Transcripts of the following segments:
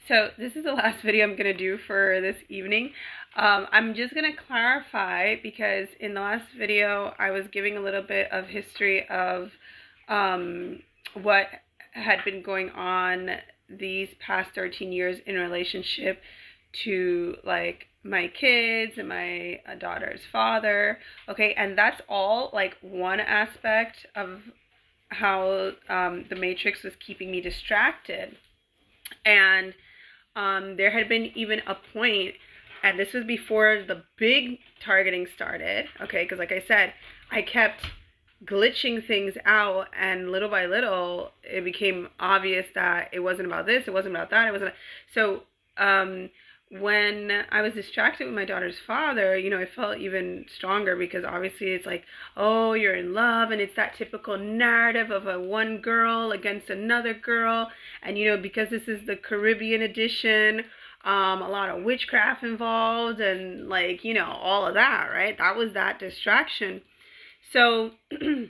So this is the last video I'm going to do for this evening. I'm just going to clarify because in the last video I was giving a little bit of history of what had been going on these past 13 years in relationship to like my kids and my daughter's father. Okay, and that's all like one aspect of how the Matrix was keeping me distracted. And there had been even a point, and this was before the big targeting started, okay, because like I said, I kept glitching things out, and little by little, it became obvious that it wasn't about this, it wasn't about that, it wasn't. So, when I was distracted with my daughter's father, you know, I felt even stronger because obviously it's like, oh, you're in love, and it's that typical narrative of a one girl against another girl, and you know, because this is the Caribbean edition, a lot of witchcraft involved, and like, you know, all of that, right? That was that distraction. So the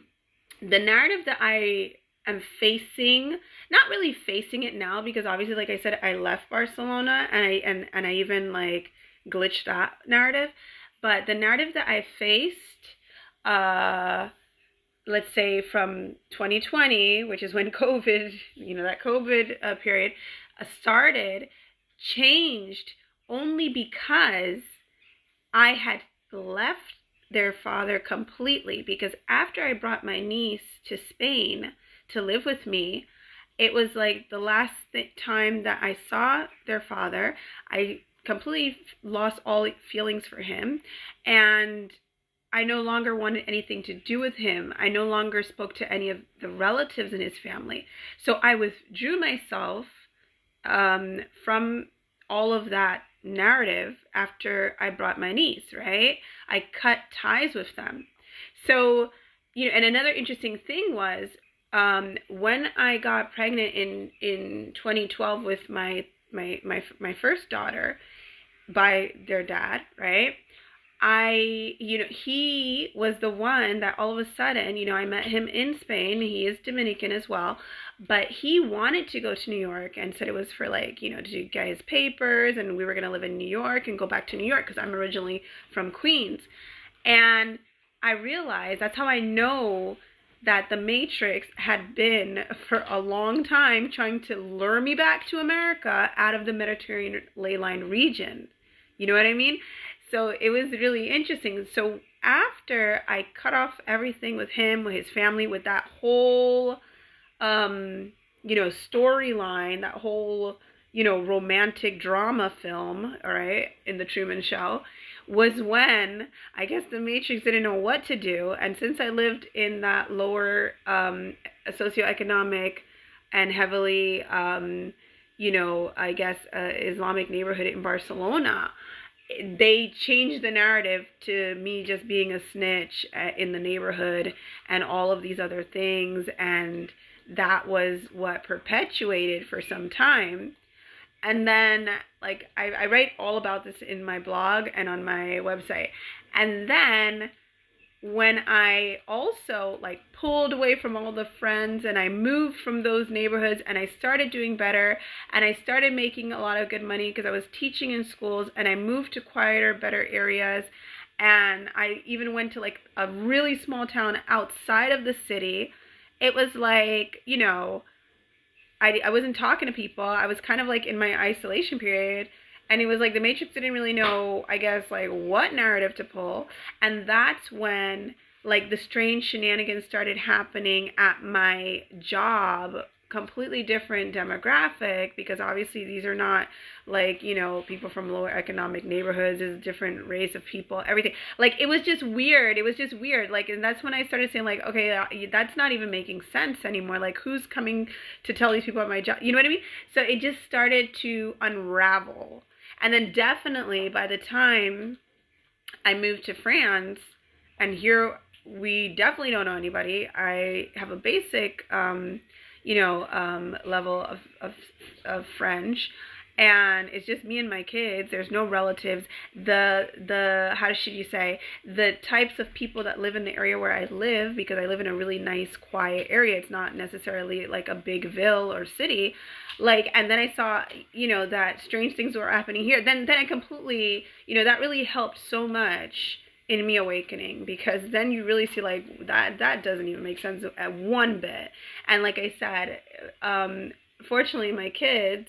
narrative that I am facing, not really facing it now because obviously, like I said, I left Barcelona and I even like glitched that narrative. But the narrative that I faced, let's say from 2020, which is when COVID, you know, that COVID period started, changed only because I had left their father completely. Because after I brought my niece to Spain to live with me, it was like the last time that I saw their father, I completely lost all feelings for him, and I no longer wanted anything to do with him. I no longer spoke to any of the relatives in his family. So I withdrew myself from all of that narrative after I brought my niece, right? I cut ties with them. So, you know, and another interesting thing was when I got pregnant in 2012 with my first daughter by their dad, right? You know, he was the one that all of a sudden, you know, I met him in Spain. He is Dominican as well, but he wanted to go to New York and said it was for like, you know, to get his papers, and we were going to live in New York and go back to New York because I'm originally from Queens. And I realized that's how I know that the Matrix had been for a long time trying to lure me back to America out of the Mediterranean ley line region. You know what I mean? So it was really interesting. So after I cut off everything with him, with his family, with that whole, you know, storyline, that whole, you know, romantic drama film, all right, in the Truman Show, was when I guess the Matrix didn't know what to do. And since I lived in that lower socioeconomic and heavily, you know, I guess Islamic neighborhood in Barcelona, they changed the narrative to me just being a snitch in the neighborhood and all of these other things, and that was what perpetuated for some time. And then like I write all about this in my blog and on my website. And then when I also like pulled away from all the friends and I moved from those neighborhoods and I started doing better and I started making a lot of good money because I was teaching in schools, and I moved to quieter, better areas, and I even went to like a really small town outside of the city. It was like, you know, I wasn't talking to people. I was kind of like in my isolation period. And it was like the Matrix didn't really know, I guess, like what narrative to pull. And that's when like the strange shenanigans started happening at my job. Completely different demographic, because obviously these are not like, you know, people from lower economic neighborhoods. It's a different race of people, everything. Like it was just weird. It was just weird. Like, and that's when I started saying like, okay, that's not even making sense anymore. Like, who's coming to tell these people at my job? You know what I mean? So it just started to unravel. And then definitely by the time I moved to France, and here we definitely don't know anybody. I have a basic, you know, level of French. and it's just me and my kids. There's no relatives. The how should you say, the types of people that live in the area where I live, because I live in a really nice quiet area, it's not necessarily like a big ville or city, like, and then I saw, that strange things were happening here, then I completely, that really helped so much in me awakening, because then you really see like that doesn't even make sense at one bit. And like I said, fortunately my kids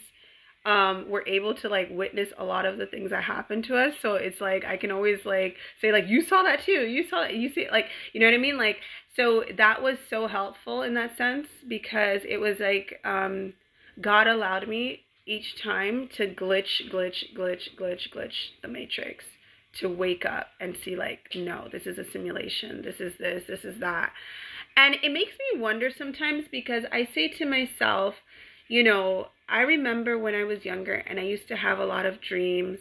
were able to like witness a lot of the things that happened to us. So it's like I can always like say like, you saw that too, you saw that, you see, like, you know what I mean? Like, so that was so helpful in that sense, because it was like God allowed me each time to glitch the matrix, to wake up and see like, no, this is a simulation, this is that. And it makes me wonder sometimes, because I say to myself, I remember when I was younger and I used to have a lot of dreams,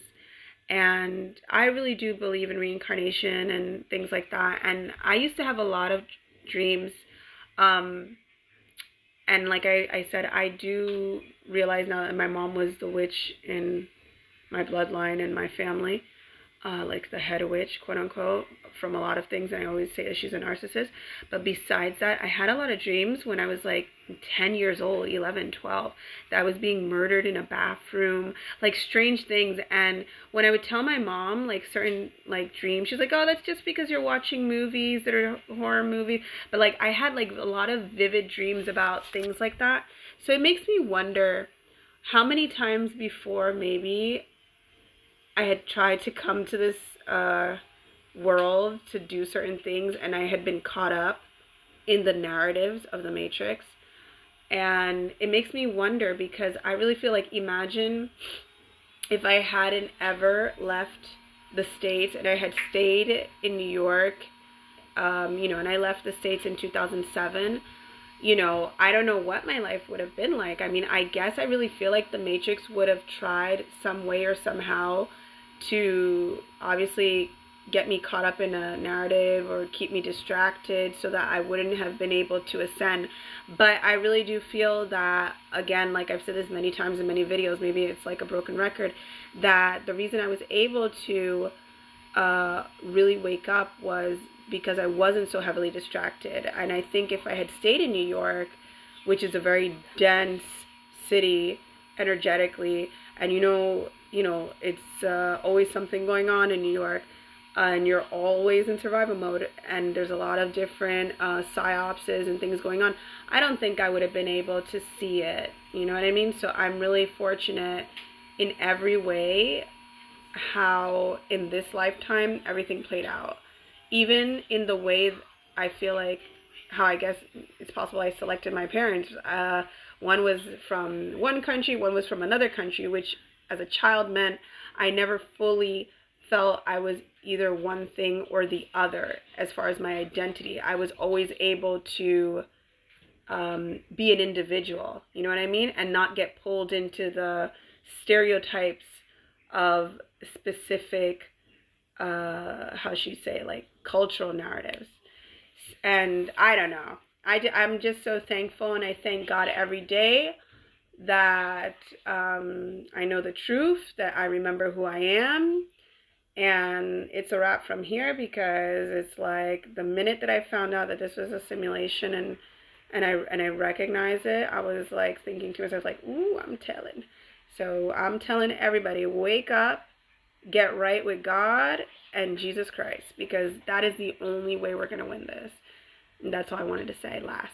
and I really do believe in reincarnation and things like that. And I used to have a lot of dreams. And like I said, I do realize now that my mom was the witch in my bloodline and my family. Like the head witch, quote unquote, from a lot of things. And I always say that she's a narcissist. But besides that, I had a lot of dreams when I was like 10 years old, 11, 12, that I was being murdered in a bathroom, like strange things. And when I would tell my mom like certain like dreams, she's like, oh, that's just because you're watching movies that are horror movies. But like I had like a lot of vivid dreams about things like that. So it makes me wonder how many times before maybe I had tried to come to this world to do certain things, and I had been caught up in the narratives of the Matrix. And it makes me wonder, because I really feel like, imagine if I hadn't ever left the States and I had stayed in New York, and I left the States in 2007. I don't know what my life would have been like. I mean, I guess I really feel like the Matrix would have tried some way or somehow to obviously get me caught up in a narrative or keep me distracted so that I wouldn't have been able to ascend. But I really do feel that, again, like I've said this many times in many videos, maybe it's like a broken record, that the reason I was able to really wake up was because I wasn't so heavily distracted. And I think if I had stayed in New York, which is a very dense city energetically, and it's always something going on in New York, and you're always in survival mode, and there's a lot of different psyopses and things going on, I don't think I would have been able to see it, you know what I mean? So I'm really fortunate in every way how in this lifetime everything played out. Even in the way I feel like how I guess it's possible I selected my parents. One was from one country, one was from another country, which as a child meant I never fully felt I was either one thing or the other as far as my identity. I was always able to be an individual, you know what I mean? And not get pulled into the stereotypes of specific, how should you say, like cultural narratives. And I don't know. I'm just so thankful, and I thank God every day that I know the truth, that I remember who I am, and it's a wrap from here, because it's like the minute that I found out that this was a simulation and I recognized it, I was like thinking to myself like, ooh, I'm telling. So I'm telling everybody, wake up, get right with God and Jesus Christ, because that is the only way we're going to win this. And that's all I wanted to say last.